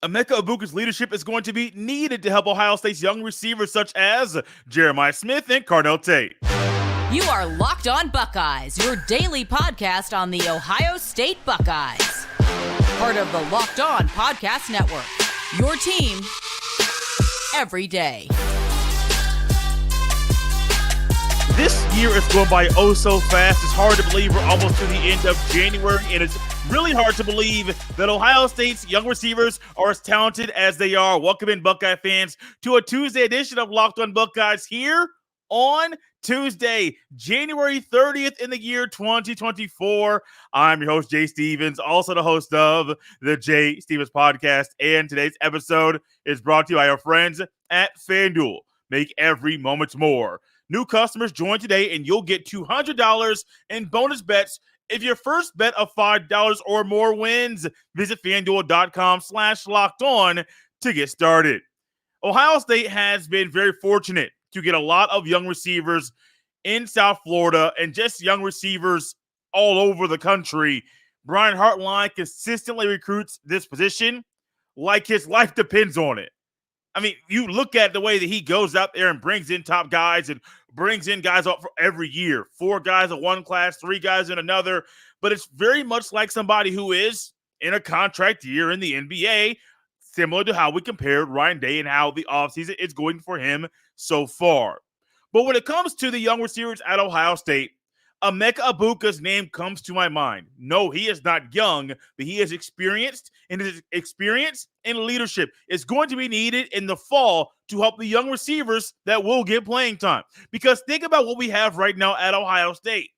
Emeka Egbuka's leadership is going to be needed to help Ohio State's young receivers such as Jeremiah Smith and Carnell Tate. You are Locked On Buckeyes, your daily podcast on the Ohio State Buckeyes. Part of the Locked On Podcast Network, your team every day. This year is going by oh so fast. It's hard to believe we're almost to the end of January, and it's really hard to believe that Ohio State's young receivers are as talented as they are. Welcome in, Buckeye fans, to a Tuesday edition of Locked On Buckeyes here on Tuesday, January 30th in the year 2024. I'm your host, Jay Stevens, also the host of the Jay Stevens Podcast, and today's episode is brought to you by our friends at FanDuel. Make every moment more. New customers join today and you'll get $200 in bonus bets if your first bet of $5 or more wins. Visit FanDuel.com/locked-on to get started. Ohio State has been very fortunate to get a lot of young receivers in South Florida and just young receivers all over the country. Brian Hartline consistently recruits this position like his life depends on it. I mean, you look at the way that he goes out there and brings in top guys and brings in guys up for every year. 4 guys in one class, 3 guys in another. But it's very much like somebody who is in a contract year in the NBA, similar to how we compared Ryan Day and how the offseason is going for him so far. But when it comes to the young receivers at Ohio State, Emeka Egbuka's name comes to my mind. No, he is not young, but he is experienced, and his experience and leadership is going to be needed in the fall to help the young receivers that will get playing time. Because think about what we have right now at Ohio State.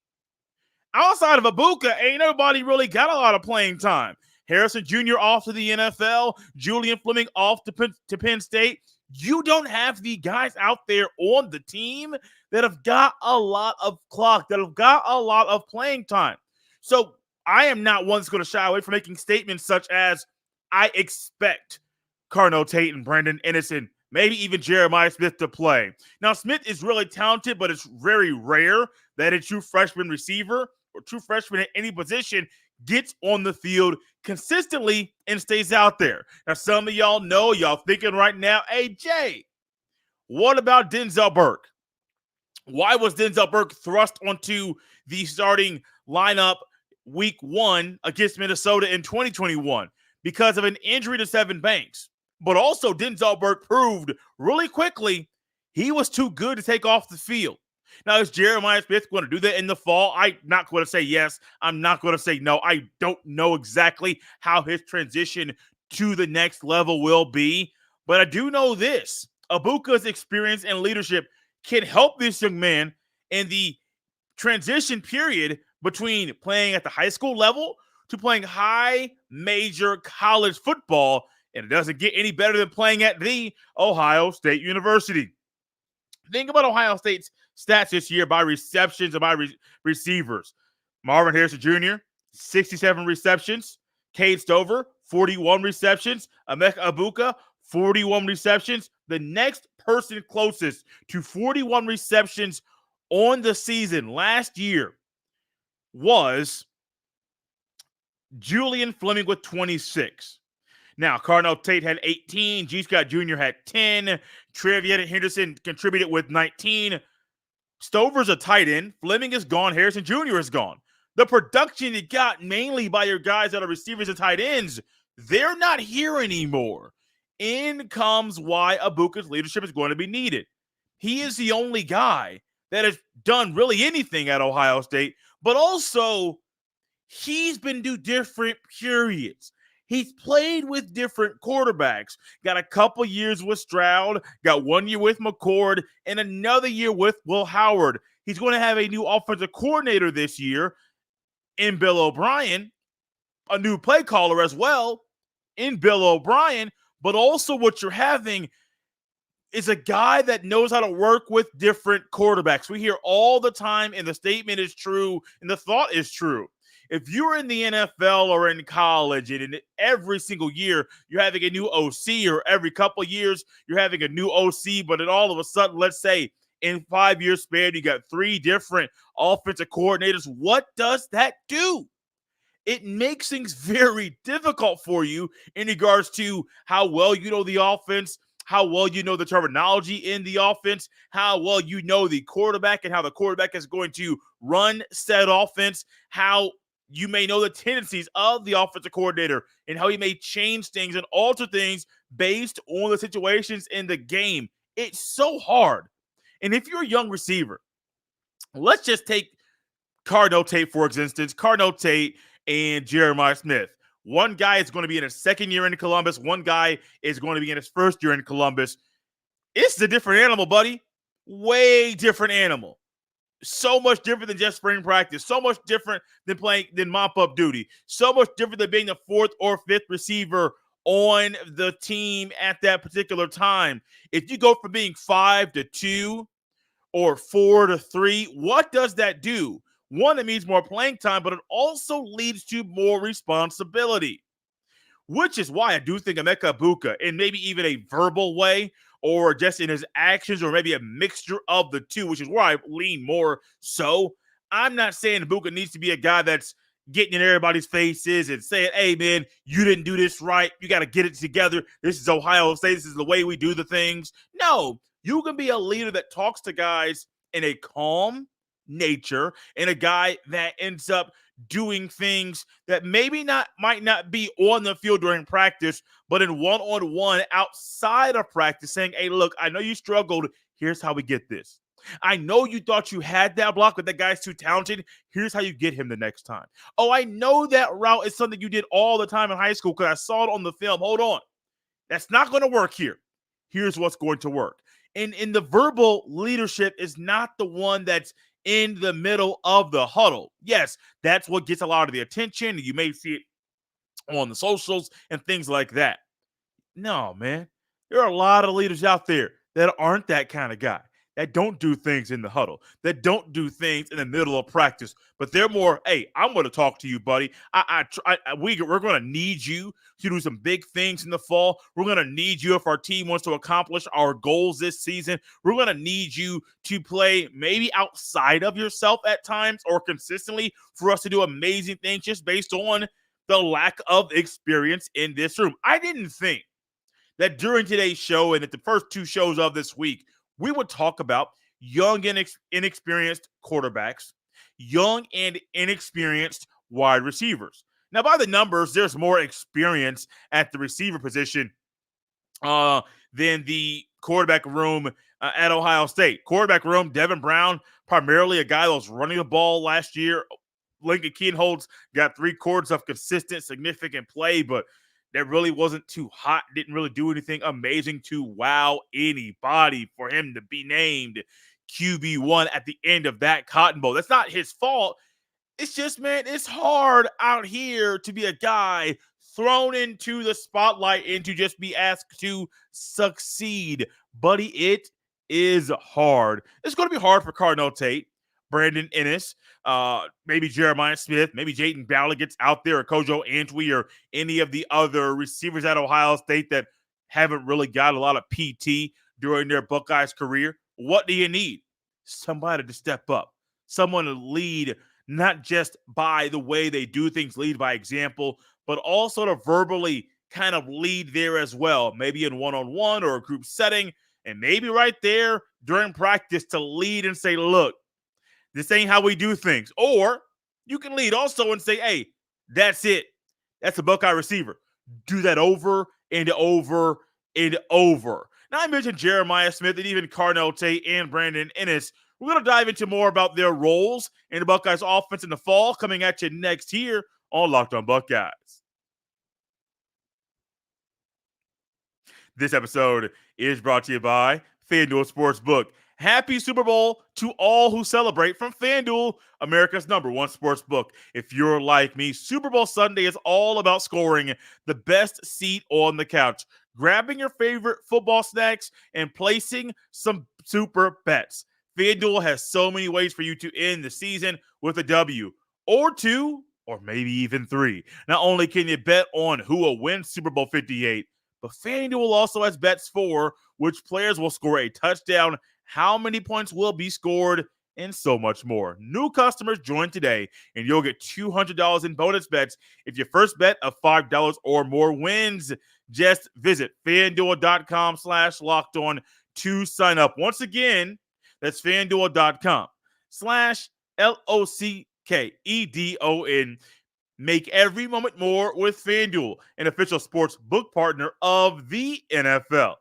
Outside of Egbuka, ain't nobody really got a lot of playing time. Harrison Jr. off to the NFL, Julian Fleming off to Penn State. You don't have the guys out there on the team that have got a lot of clock, that have got a lot of playing time. So I am not one that's going to shy away from making statements such as, I expect Carnell Tate and Brandon Inniss and maybe even Jeremiah Smith to play. Now, Smith is really talented, but it's very rare that a true freshman receiver or true freshman at any position gets on the field consistently and stays out there. Now, some of y'all know, y'all thinking right now, hey, Jay, what about Denzel Burke? Why was Denzel Burke thrust onto the starting lineup week 1 against Minnesota in 2021? Because of an injury to Sevyn Banks. But also, Denzel Burke proved really quickly he was too good to take off the field. Now, is Jeremiah Smith going to do that in the fall? I'm not going to say yes. I'm not going to say no. I don't know exactly how his transition to the next level will be. But I do know this. Egbuka's experience and leadership can help this young man in the transition period between playing at the high school level to playing high major college football. And it doesn't get any better than playing at the Ohio State University. Think about Ohio State's stats this year by receptions and by receivers. Marvin Harrison Jr., 67 receptions. Cade Stover, 41 receptions. Emeka Egbuka, 41 receptions. The next person closest to 41 receptions on the season last year was Julian Fleming with 26. Now, Carnell Tate had 18. G. Scott Jr. had 10. Trevion Henderson contributed with 19. Stover's a tight end. Fleming is gone. Harrison Jr. is gone. The production you got mainly by your guys that are receivers and tight ends, they're not here anymore. In comes why Egbuka's leadership is going to be needed. He is the only guy that has done really anything at Ohio State, but also he's been through different periods. He's played with different quarterbacks. Got a couple years with Stroud, got 1 year with McCord, and another year with Will Howard. He's going to have a new offensive coordinator this year in Bill O'Brien, a new play caller as well in Bill O'Brien, but also what you're having is a guy that knows how to work with different quarterbacks. We hear all the time, and the statement is true, and the thought is true. If you're in the NFL or in college, and in every single year you're having a new OC, or every couple of years you're having a new OC, but then all of a sudden, let's say in 5 years span, you got 3 different offensive coordinators. What does that do? it makes things very difficult for you in regards to how well you know the offense, how well you know the terminology in the offense, how well you know the quarterback and how the quarterback is going to run said offense, how you may know the tendencies of the offensive coordinator and how he may change things and alter things based on the situations in the game. It's so hard. And if you're a young receiver, let's just take Carnell Tate, for instance, Carnell Tate and Jeremiah Smith. One guy is going to be in his second year in Columbus. One guy is going to be in his first year in Columbus. It's a different animal, buddy. Way different animal. So much different than just spring practice. So much different than mop-up duty. So much different than being the fourth or fifth receiver on the team at that particular time. If you go from being 5 to 2 or 4 to 3, what does that do? One, it means more playing time, but it also leads to more responsibility, which is why I do think Emeka Egbuka, in maybe even a verbal way or just in his actions or maybe a mixture of the two, which is where I lean more so. I'm not saying Egbuka needs to be a guy that's getting in everybody's faces and saying, hey, man, you didn't do this right. You got to get it together. This is Ohio State. This is the way we do the things. No, you can be a leader that talks to guys in a calm nature and a guy that ends up doing things that might not be on the field during practice, but in one-on-one outside of practice, saying, hey, look, I know you struggled. Here's how we get this. I know you thought you had that block, but that guy's too talented. Here's how you get him the next time. Oh, I know that route is something you did all the time in high school because I saw it on the film. Hold on. That's not going to work here. Here's what's going to work. And the verbal leadership is not the one that's in the middle of the huddle. Yes, that's what gets a lot of the attention. You may see it on the socials and things like that. No, man. There are a lot of leaders out there that aren't that kind of guy, that don't do things in the huddle, that don't do things in the middle of practice, but they're more, hey, I'm going to talk to you, buddy. We're going to need you to do some big things in the fall. We're going to need you if our team wants to accomplish our goals this season. We're going to need you to play maybe outside of yourself at times or consistently for us to do amazing things just based on the lack of experience in this room. I didn't think that during today's show and at the first two shows of this week, we would talk about young and inexperienced quarterbacks, young and inexperienced wide receivers. Now, by the numbers, there's more experience at the receiver position than the quarterback room at Ohio State. Quarterback room, Devin Brown, primarily a guy that was running the ball last year. Lincoln Kienholz got 3 quarters of consistent, significant play, but that really wasn't too hot, didn't really do anything amazing to wow anybody for him to be named QB1 at the end of that Cotton Bowl. That's not his fault. It's just, man, it's hard out here to be a guy thrown into the spotlight and to just be asked to succeed. Buddy, it is hard. It's going to be hard for Carnell Tate, Brandon Inniss, maybe Jeremiah Smith, maybe Jaden Ballard gets out there, or Kojo Antwi, or any of the other receivers at Ohio State that haven't really got a lot of PT during their Buckeyes career. What do you need? Somebody to step up, someone to lead, not just by the way they do things, lead by example, but also to verbally kind of lead there as well, maybe in one-on-one or a group setting, and maybe right there during practice to lead and say, look, this ain't how we do things. Or you can lead also and say, hey, that's it. That's a Buckeye receiver. Do that over and over and over. Now, I mentioned Jeremiah Smith and even Carnell Tate and Brandon Inniss. We're going to dive into more about their roles in the Buckeyes offense in the fall, coming at you next here on Locked On Buckeyes. This episode is brought to you by FanDuel Sportsbook. Happy Super Bowl to all who celebrate from FanDuel, America's #1 sportsbook. If you're like me, Super Bowl Sunday is all about scoring the best seat on the couch, grabbing your favorite football snacks, and placing some super bets. FanDuel has so many ways for you to end the season with a W, or 2, or maybe even 3. Not only can you bet on who will win Super Bowl 58, but FanDuel also has bets for which players will score a touchdown, how many points will be scored, and so much more. New customers join today, and you'll get $200 in bonus bets if your first bet of $5 or more wins. Just visit FanDuel.com/lockedon to sign up. Once again, that's FanDuel.com/LOCKEDON. Make every moment more with FanDuel, an official sports book partner of the NFL.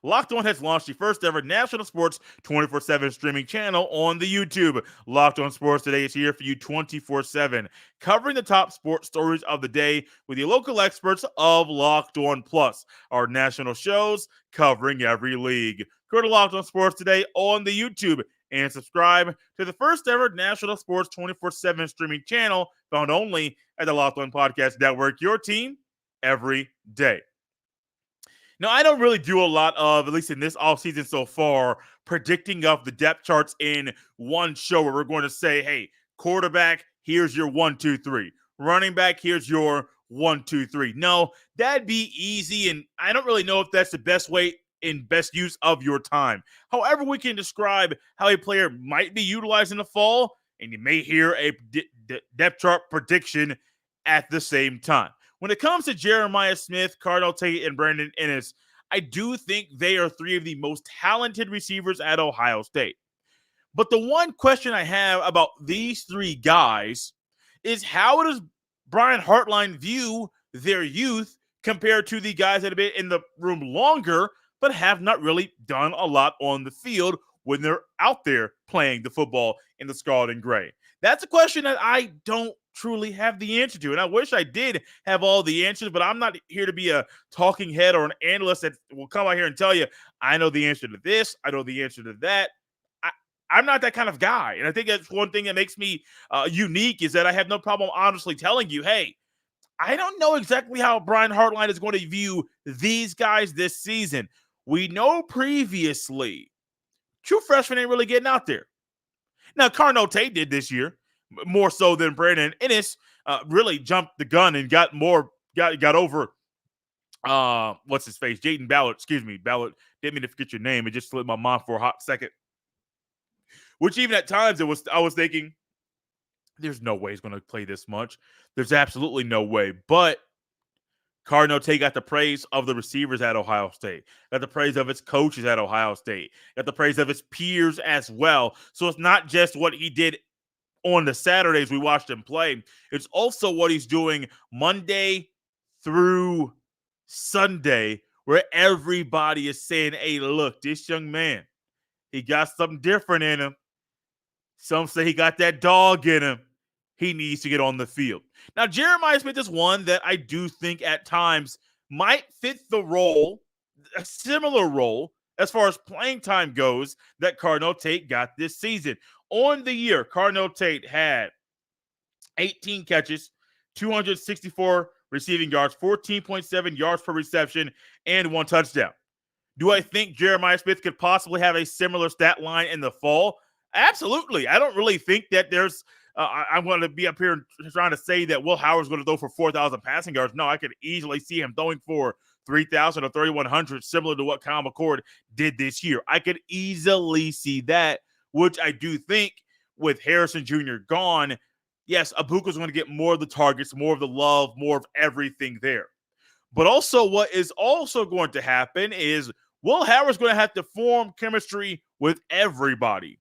Locked On has launched the first ever national sports 24/7 streaming channel on the YouTube. Locked On Sports Today is here for you 24/7, covering the top sports stories of the day with the local experts of Locked On Plus, our national shows covering every league. Go to Locked On Sports Today on the YouTube and subscribe to the first ever national sports 24/7 streaming channel found only at the Locked On Podcast Network, your team every day. Now, I don't really do a lot of, at least in this offseason so far, predicting of the depth charts in one show where we're going to say, hey, quarterback, here's your 1, 2, 3. Running back, here's your 1, 2, 3. No, that'd be easy, and I don't really know if that's the best way in best use of your time. However, we can describe how a player might be utilized in the fall, and you may hear a depth chart prediction at the same time. When it comes to Jeremiah Smith, Carnell Tate, and Brandon Inniss, I do think they are three of the most talented receivers at Ohio State. But the one question I have about these three guys is how does Brian Hartline view their youth compared to the guys that have been in the room longer but have not really done a lot on the field when they're out there playing the football in the scarlet and gray? That's a question that I don't truly have the answer to. And I wish I did have all the answers, but I'm not here to be a talking head or an analyst that will come out here and tell you, I know the answer to this, I know the answer to that. I'm not that kind of guy. And I think that's one thing that makes me unique is that I have no problem honestly telling you, hey, I don't know exactly how Brian Hartline is going to view these guys this season. We know previously, true freshmen ain't really getting out there. Now, Carnell Tate did this year, more so than Brandon Inniss, really jumped the gun and got over, what's his face? Jaden Ballard, Ballard, didn't mean to forget your name. It just slipped my mind for a hot second. Which even at times I was thinking, there's no way he's going to play this much. There's absolutely no way. But Carnell Tate got the praise of the receivers at Ohio State, got the praise of its coaches at Ohio State, got the praise of his peers as well. So it's not just what he did on the Saturdays we watched him play. It's also what he's doing Monday through Sunday, where everybody is saying, hey, look, this young man, he got something different in him. Some say he got that dog in him. He needs to get on the field. Now, Jeremiah Smith is one that I do think at times might fit the role, a similar role as far as playing time goes that Carnell Tate got this season. On the year, Carnell Tate had 18 catches, 264 receiving yards, 14.7 yards per reception, and 1 touchdown. Do I think Jeremiah Smith could possibly have a similar stat line in the fall? Absolutely. I don't really think that there's I'm going to be up here trying to say that Will Howard's going to throw for 4,000 passing yards. No, I could easily see him throwing for 3,000 or 3,100, similar to what Kyle McCord did this year. I could easily see that, which I do think with Harrison Jr. gone, yes, Egbuka's going to get more of the targets, more of the love, more of everything there. But also what is also going to happen is Will Howard's going to have to form chemistry with everybody.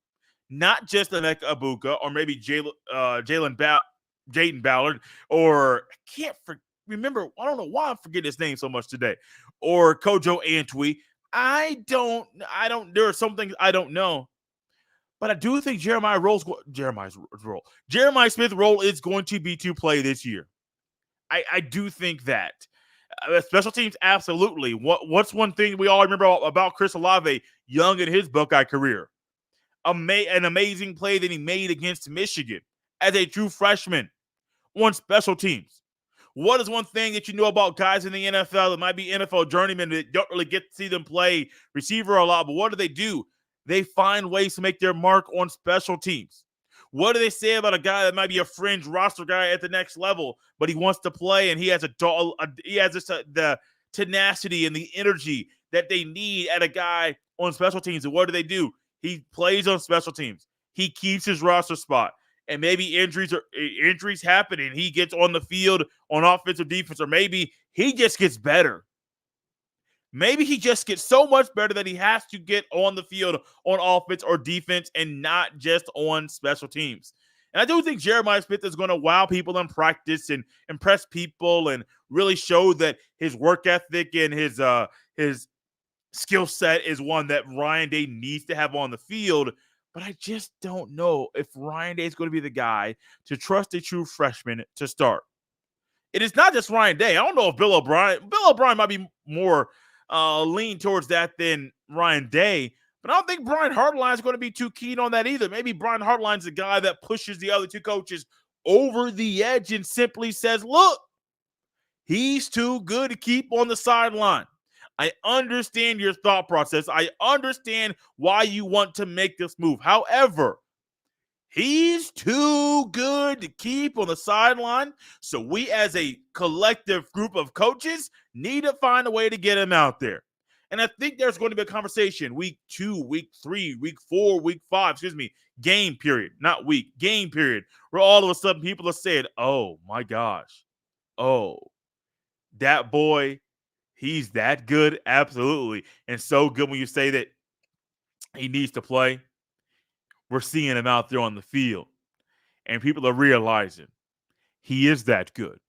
Not just Emeka Egbuka or maybe Jaden Ballard, or I can't remember. I don't know why I'm forgetting his name so much today, or Kojo Antwi. I don't. There are some things I don't know, but I do think Jeremiah Smith's role is going to be to play this year. I do think that. Special teams, absolutely. What's one thing we all remember about Chris Olave, young in his Buckeye career? An amazing play that he made against Michigan as a true freshman on special teams. What is one thing that you know about guys in the NFL that might be NFL journeymen that don't really get to see them play receiver a lot, but what do? They find ways to make their mark on special teams. What do they say about a guy that might be a fringe roster guy at the next level, but he wants to play and he has the tenacity and the energy that they need at a guy on special teams. And what do? He plays on special teams. He keeps his roster spot. And maybe injuries happen and he gets on the field on offense or defense, or maybe he just gets better. Maybe he just gets so much better that he has to get on the field on offense or defense and not just on special teams. And I do think Jeremiah Smith is going to wow people in practice and impress people and really show that his work ethic and his skill set is one that Ryan Day needs to have on the field. But I just don't know if Ryan Day is going to be the guy to trust a true freshman to start. It is not just Ryan Day. I don't know if Bill O'Brien might be more lean towards that than Ryan Day, but I don't think Brian Hartline is going to be too keen on that either. Maybe Brian Hartline's the guy that pushes the other two coaches over the edge and simply says, look, he's too good to keep on the sideline. I understand your thought process. I understand why you want to make this move. However, he's too good to keep on the sideline, so we as a collective group of coaches need to find a way to get him out there. And I think there's going to be a conversation week 2, week 3, week 4, week 5, game period, not week, game period, where all of a sudden people are saying, oh my gosh, oh, that boy, he's that good? Absolutely. And so good when you say that he needs to play. We're seeing him out there on the field, and people are realizing he is that good.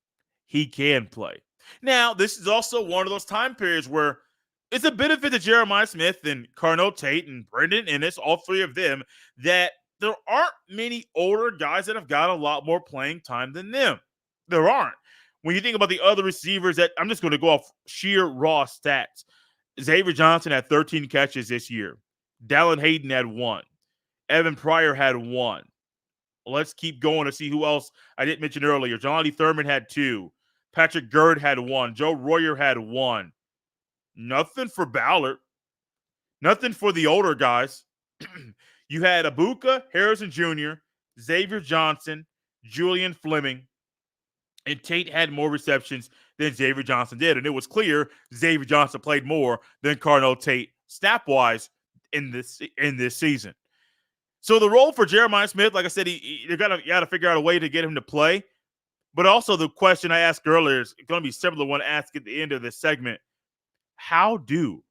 He can play. Now, this is also one of those time periods where it's a benefit to Jeremiah Smith and Carnell Tate and Brandon Inniss, all three of them, that there aren't many older guys that have got a lot more playing time than them. There aren't. When you think about the other receivers, that I'm just going to go off sheer raw stats. Xavier Johnson had 13 catches this year. Dallin Hayden had 1. Evan Pryor had 1. Let's keep going to see who else I didn't mention earlier. Johnny Thurman had 2. Patrick Gerd had 1. Joe Royer had 1. Nothing for Ballard. Nothing for the older guys. You had Egbuka, Harrison Jr., Xavier Johnson, Julian Fleming, and Tate had more receptions than Xavier Johnson did. And it was clear Xavier Johnson played more than Carnell Tate snap-wise in this season. So the role for Jeremiah Smith, like I said, you got to figure out a way to get him to play. But also the question I asked earlier is going to be similar to the one asked at the end of this segment. How do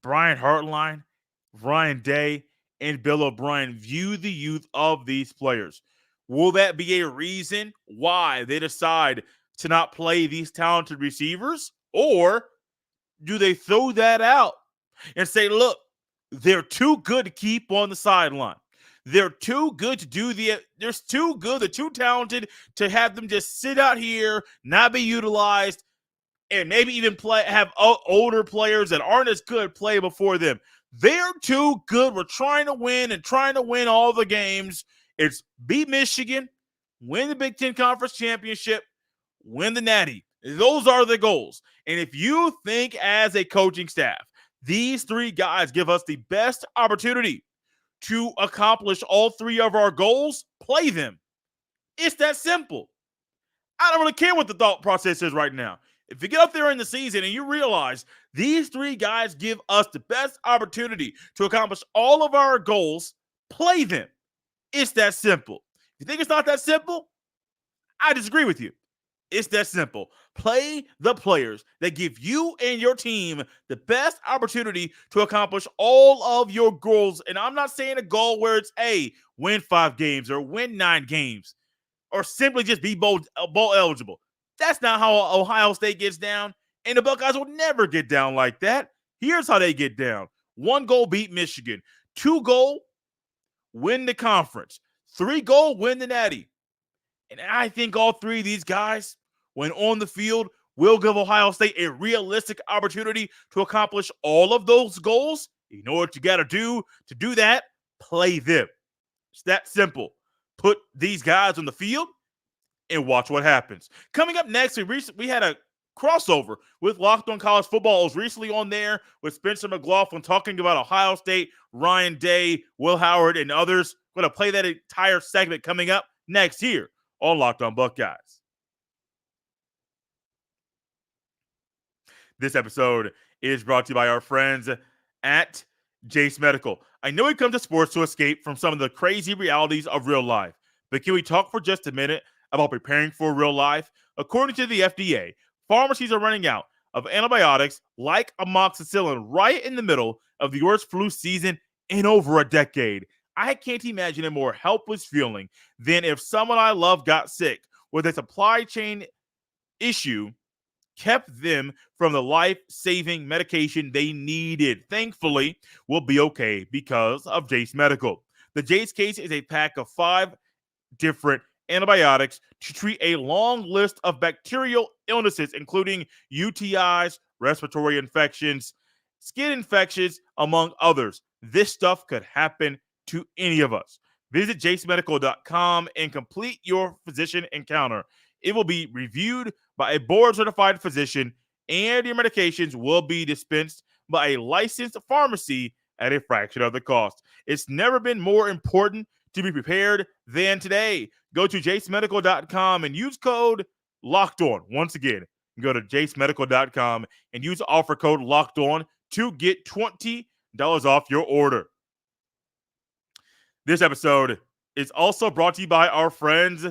Brian Hartline, Ryan Day, and Bill O'Brien view the youth of these players? Will that be a reason why they decide to not play these talented receivers? Or do they throw that out and say, look, they're too good to keep on the sideline. They're too good to do they're too good, they're too talented to have them just sit out here, not be utilized, and maybe even have older players that aren't as good play before them. They're too good. We're trying to win all the games. It's beat Michigan, win the Big Ten Conference Championship, win the Natty. Those are the goals. And if you think as a coaching staff, these three guys give us the best opportunity to accomplish all three of our goals, play them. It's that simple. I don't really care what the thought process is right now. If you get up there in the season and you realize these three guys give us the best opportunity to accomplish all of our goals, play them. It's that simple. If you think it's not that simple, I disagree with you. It's that simple. Play the players that give you and your team the best opportunity to accomplish all of your goals. And I'm not saying a goal where it's, win 5 games or win 9 games or simply just be bowl eligible. That's not how Ohio State gets down, and the Buckeyes will never get down like that. Here's how they get down. 1 goal, beat Michigan. 2 goal, win the conference. 3 goal, win the Natty. And I think all three of these guys, when on the field, will give Ohio State a realistic opportunity to accomplish all of those goals. You know what you got to do that? Play them. It's that simple. Put these guys on the field and watch what happens. Coming up next, we had a crossover with Locked On College Football. I was recently on there with Spencer McLaughlin talking about Ohio State, Ryan Day, Will Howard, and others. I'm going to play that entire segment coming up next here on Locked On Buckeyes. This episode is brought to you by our friends at Jace Medical. I know we come to sports to escape from some of the crazy realities of real life, but can we talk for just a minute about preparing for real life? According to the FDA, pharmacies are running out of antibiotics like amoxicillin right in the middle of the worst flu season in over a decade. I can't imagine a more helpless feeling than if someone I love got sick with a supply chain issue kept them from the life-saving medication they needed. Thankfully, we'll be okay because of Jace Medical. The Jace case is a pack of 5 different antibiotics to treat a long list of bacterial illnesses, including UTIs, respiratory infections, skin infections, among others. This stuff could happen to any of us. Visit jacemedical.com and complete your physician encounter. It will be reviewed by a board-certified physician, and your medications will be dispensed by a licensed pharmacy at a fraction of the cost. It's never been more important to be prepared than today. Go to jacemedical.com and use code LOCKEDON. Once again, go to jacemedical.com and use offer code LOCKEDON to get $20 off your order. This episode is also brought to you by our friends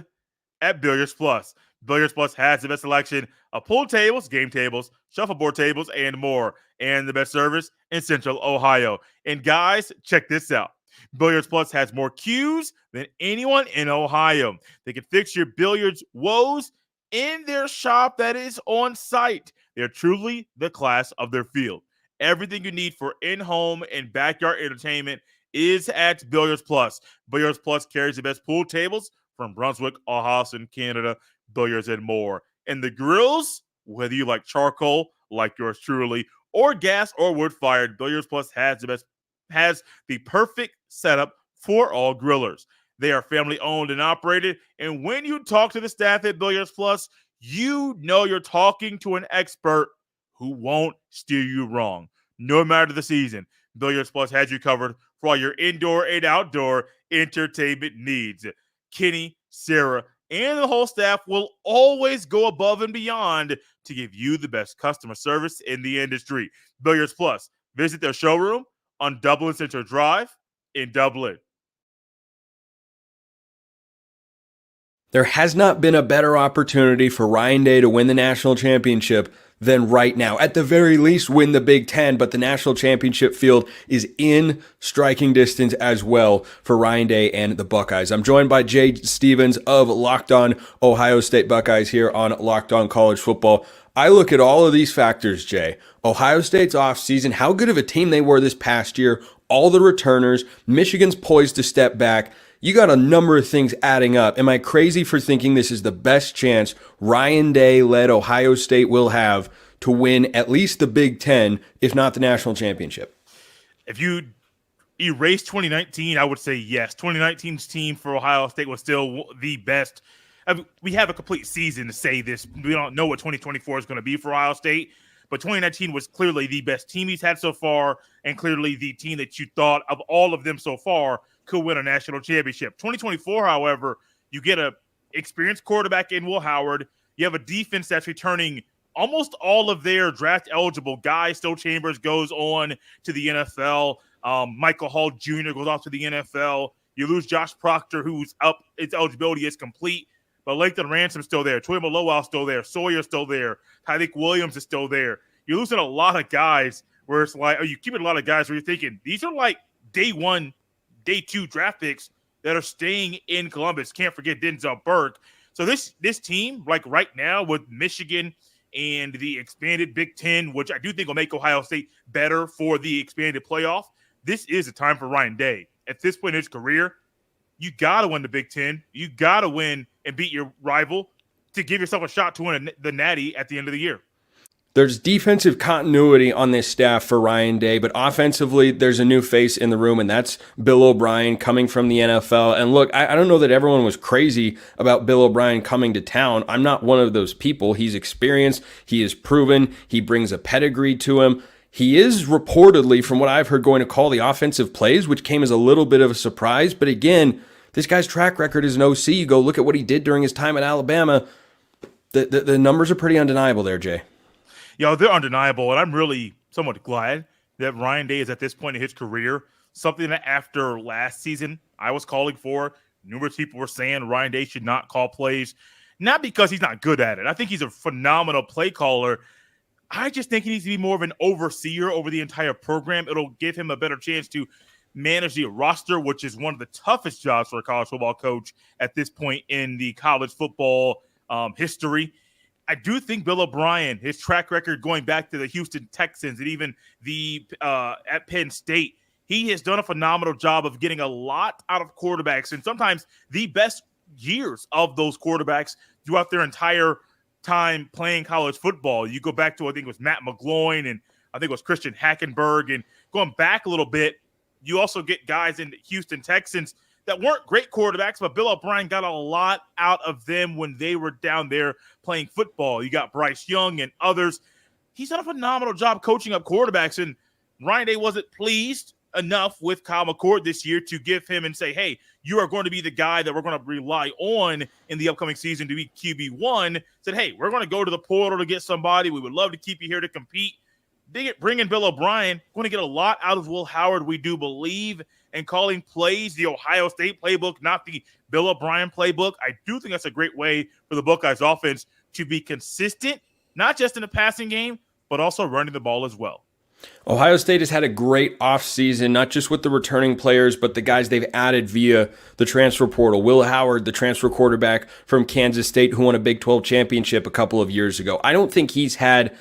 at Billiards Plus. Billiards Plus has the best selection of pool tables, game tables, shuffleboard tables, and more, and the best service in Central Ohio. And guys, check this out. Billiards Plus has more cues than anyone in Ohio. They can fix your billiards woes in their shop that is on site. They're truly the class of their field. Everything you need for in-home and backyard entertainment is at Billiards Plus. Billiards Plus carries the best pool tables from Brunswick, Ohio, Canada, billiards, and more. And the grills, whether you like charcoal, like yours truly, or gas or wood-fired, Billiards Plus has the perfect setup for all grillers. They are family-owned and operated, and when you talk to the staff at Billiards Plus, you know you're talking to an expert who won't steer you wrong, no matter the season. Billiards Plus has you covered for all your indoor and outdoor entertainment needs. Kenny, Sarah, and the whole staff will always go above and beyond to give you the best customer service in the industry. Billiards Plus. Visit their showroom on Dublin Center Drive in Dublin. There has not been a better opportunity for Ryan Day to win the national championship than right now. At the very least, win the Big Ten, but the national championship field is in striking distance as well for Ryan Day and the Buckeyes. I'm joined by Jay Stevens of Locked On Ohio State Buckeyes here on Locked On College Football. I look at all of these factors, Jay. Ohio State's offseason, how good of a team they were this past year, all the returners, Michigan's poised to step back. You got a number of things adding up. Am I crazy for thinking this is the best chance Ryan Day-led Ohio State will have to win at least the Big Ten, if not the national championship? If you erase 2019, I would say yes. 2019's team for Ohio State was still the best. I mean, we have a complete season to say this. We don't know what 2024 is going to be for Ohio State, but 2019 was clearly the best team he's had so far, and clearly the team that you thought of all of them so far could win a national championship. 2024, however, you get a experienced quarterback in Will Howard. You have a defense that's returning almost all of their draft-eligible guys. Still Chambers goes on to the NFL. Michael Hall Jr. goes off to the NFL. You lose Josh Proctor, who's up. His eligibility is complete. But Lathan Ransom's still there. Troy Malowal's still there. Sawyer's still there. Tyreek Williams is still there. You're losing a lot of guys where it's like, you keeping a lot of guys where you're thinking, these are like day 1, day 2 draft picks that are staying in Columbus. Can't forget Denzel Burke. So this team, like right now with Michigan and the expanded Big Ten, which I do think will make Ohio State better for the expanded playoff, this is a time for Ryan Day. At this point in his career, you got to win the Big Ten. You got to win and beat your rival to give yourself a shot to win the Natty at the end of the year. There's defensive continuity on this staff for Ryan Day, but offensively, there's a new face in the room, and that's Bill O'Brien coming from the NFL. And look, I don't know that everyone was crazy about Bill O'Brien coming to town. I'm not one of those people. He's experienced. He is proven. He brings a pedigree to him. He is reportedly, from what I've heard, going to call the offensive plays, which came as a little bit of a surprise. But again, this guy's track record as an OC. You go look at what he did during his time at Alabama. The numbers are pretty undeniable there, Jay. They're undeniable, and I'm really somewhat glad that Ryan Day is at this point in his career, something that after last season I was calling for. Numerous people were saying Ryan Day should not call plays, not because he's not good at it. I think he's a phenomenal play caller. I just think he needs to be more of an overseer over the entire program. It'll give him a better chance to manage the roster, which is one of the toughest jobs for a college football coach at this point in the college football history. I do think Bill O'Brien, his track record going back to the Houston Texans and even the at Penn State, he has done a phenomenal job of getting a lot out of quarterbacks and sometimes the best years of those quarterbacks throughout their entire time playing college football. You go back to, I think it was Matt McGloin and I think it was Christian Hackenberg, and going back a little bit, you also get guys in the Houston Texans that weren't great quarterbacks, but Bill O'Brien got a lot out of them when they were down there playing football. You got Bryce Young and others. He's done a phenomenal job coaching up quarterbacks, and Ryan Day wasn't pleased enough with Kyle McCord this year to give him and say, hey, you are going to be the guy that we're going to rely on in the upcoming season to be QB1. Said, hey, we're going to go to the portal to get somebody. We would love to keep you here to compete. Bring in Bill O'Brien, going to get a lot out of Will Howard, we do believe, and calling plays the Ohio State playbook, not the Bill O'Brien playbook. I do think that's a great way for the Buckeyes offense to be consistent, not just in the passing game, but also running the ball as well. Ohio State has had a great offseason, not just with the returning players, but the guys they've added via the transfer portal. Will Howard, the transfer quarterback from Kansas State who won a Big 12 championship a couple of years ago. I don't think he's had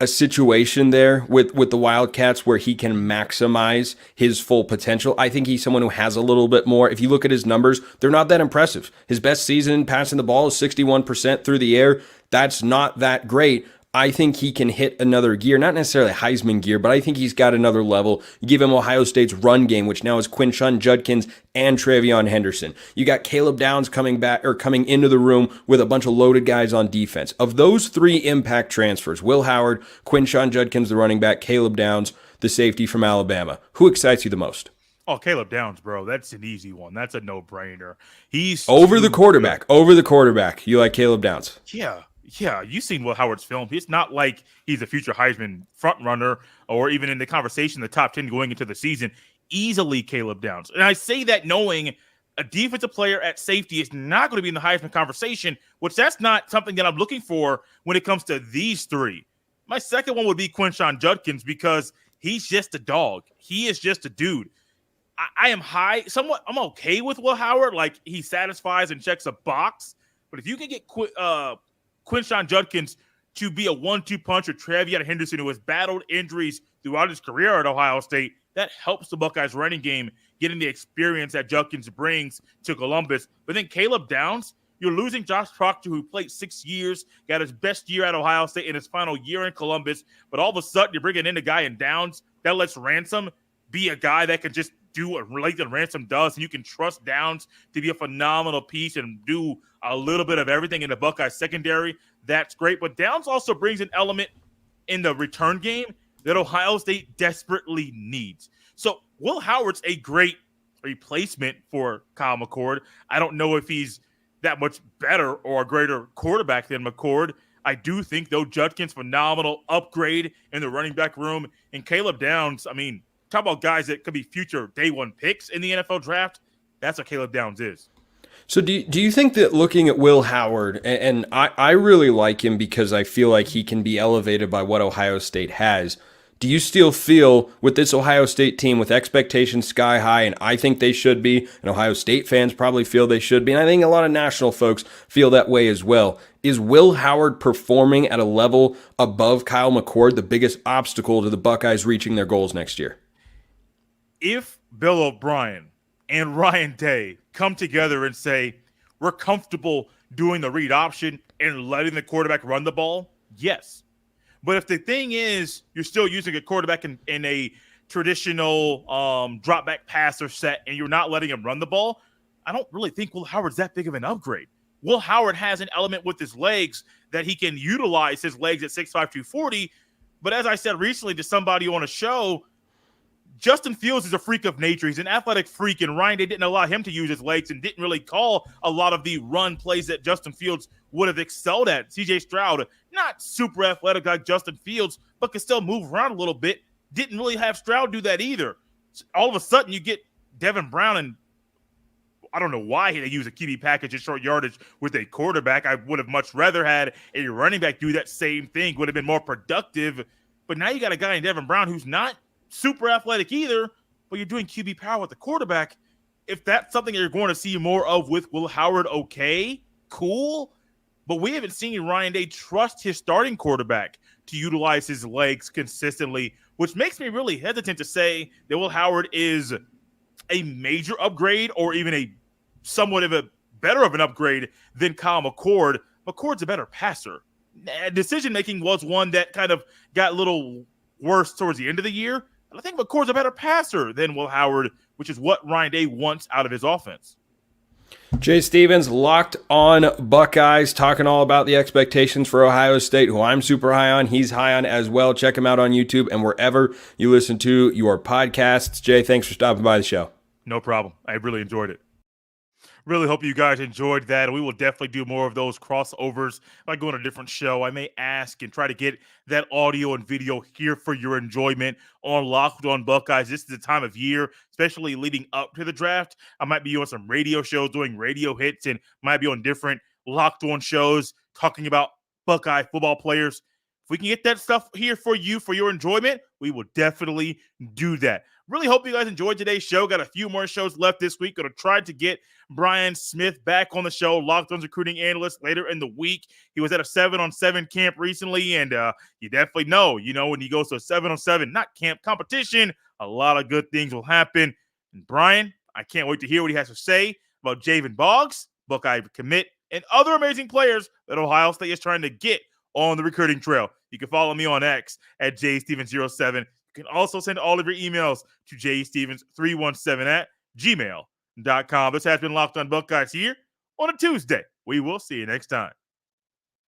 a situation there with the Wildcats where he can maximize his full potential. I think he's someone who has a little bit more. If you look at his numbers, they're not that impressive. His best season passing the ball is 61% through the air. That's not that great. I think he can hit another gear, not necessarily Heisman gear, but I think he's got another level. You give him Ohio State's run game, which now is Quinshon Judkins and Travion Henderson. You got Caleb Downs coming into the room with a bunch of loaded guys on defense. Of those three impact transfers, Will Howard, Quinshon Judkins, the running back, Caleb Downs, the safety from Alabama, who excites you the most? Oh, Caleb Downs, bro. That's an easy one. That's a no-brainer. He's over the quarterback. Over the quarterback. You like Caleb Downs? Yeah, you've seen Will Howard's film. It's not like he's a future Heisman frontrunner or even in the conversation, the top 10 going into the season. Easily Caleb Downs. And I say that knowing a defensive player at safety is not going to be in the Heisman conversation, which that's not something that I'm looking for when it comes to these three. My second one would be Quinshon Judkins because he's just a dog. He is just a dude. I am I'm okay with Will Howard. Like, he satisfies and checks a box. But if you can get Quinshon Judkins to be a 1-2 punch with Travion Henderson, who has battled injuries throughout his career at Ohio State, that helps the Buckeyes running game, getting the experience that Judkins brings to Columbus. But then Caleb Downs, you're losing Josh Proctor, who played 6 years, got his best year at Ohio State in his final year in Columbus. But all of a sudden, you're bringing in a guy in Downs that lets Ransom be a guy that can just do what Lathan Ransom does, and you can trust Downs to be a phenomenal piece and do a little bit of everything in the Buckeyes secondary. That's great. But Downs also brings an element in the return game that Ohio State desperately needs. So Will Howard's a great replacement for Kyle McCord. I don't know if he's that much better or a greater quarterback than McCord. I do think, though, Judkins, phenomenal upgrade in the running back room. And Caleb Downs, I mean, talk about guys that could be future day one picks in the NFL draft. That's what Caleb Downs is. So do you think that looking at Will Howard, and I really like him because I feel like he can be elevated by what Ohio State has, do you still feel with this Ohio State team with expectations sky high, and I think they should be, and Ohio State fans probably feel they should be, and I think a lot of national folks feel that way as well, is Will Howard performing at a level above Kyle McCord the biggest obstacle to the Buckeyes reaching their goals next year? If Bill O'Brien and Ryan Day come together and say, we're comfortable doing the read option and letting the quarterback run the ball, yes. But if the thing is you're still using a quarterback in a traditional drop back passer set and you're not letting him run the ball, I don't really think Will Howard's that big of an upgrade. Will Howard has an element with his legs that he can utilize his legs at 6'5", 240. But as I said recently to somebody on a show, Justin Fields is a freak of nature. He's an athletic freak, and Ryan Day didn't allow him to use his legs and didn't really call a lot of the run plays that Justin Fields would have excelled at. CJ Stroud, not super athletic like Justin Fields, but can still move around a little bit. Didn't really have Stroud do that either. All of a sudden, you get Devin Brown, and I don't know why they use a QB package at short yardage with a quarterback. I would have much rather had a running back do that same thing. Would have been more productive. But now you got a guy in Devin Brown who's not super athletic either, but you're doing QB power with the quarterback. If that's something you're going to see more of with Will Howard, okay, cool. But we haven't seen Ryan Day trust his starting quarterback to utilize his legs consistently, which makes me really hesitant to say that Will Howard is a major upgrade or even a somewhat of a better of an upgrade than Kyle McCord. McCord's a better passer. Decision-making was one that kind of got a little worse towards the end of the year. I think McCord's a better passer than Will Howard, which is what Ryan Day wants out of his offense. Jay Stevens, Locked On Buckeyes, talking all about the expectations for Ohio State, who I'm super high on. He's high on as well. Check him out on YouTube and wherever you listen to your podcasts. Jay, thanks for stopping by the show. No problem. I really enjoyed it. Really hope you guys enjoyed that. We will definitely do more of those crossovers. If I go on a different show, I may ask and try to get that audio and video here for your enjoyment on Locked On Buckeyes. This is the time of year, especially leading up to the draft. I might be on some radio shows doing radio hits and might be on different Locked On shows talking about Buckeye football players. If we can get that stuff here for you for your enjoyment, we will definitely do that. Really hope you guys enjoyed today's show. Got a few more shows left this week. Going to try to get Brian Smith back on the show, Locked On's recruiting analyst, later in the week. He was at a 7-on-7 camp recently, and you definitely know, when he goes to a 7-on-7, not camp, competition, a lot of good things will happen. And Brian, I can't wait to hear what he has to say about Javen Boggs, Buckeye commit, and other amazing players that Ohio State is trying to get on the recruiting trail. You can follow me on X at jstevens07. You can also send all of your emails to jstevens317@gmail.com. This has been Locked On Buckeyes here on a Tuesday. We will see you next time.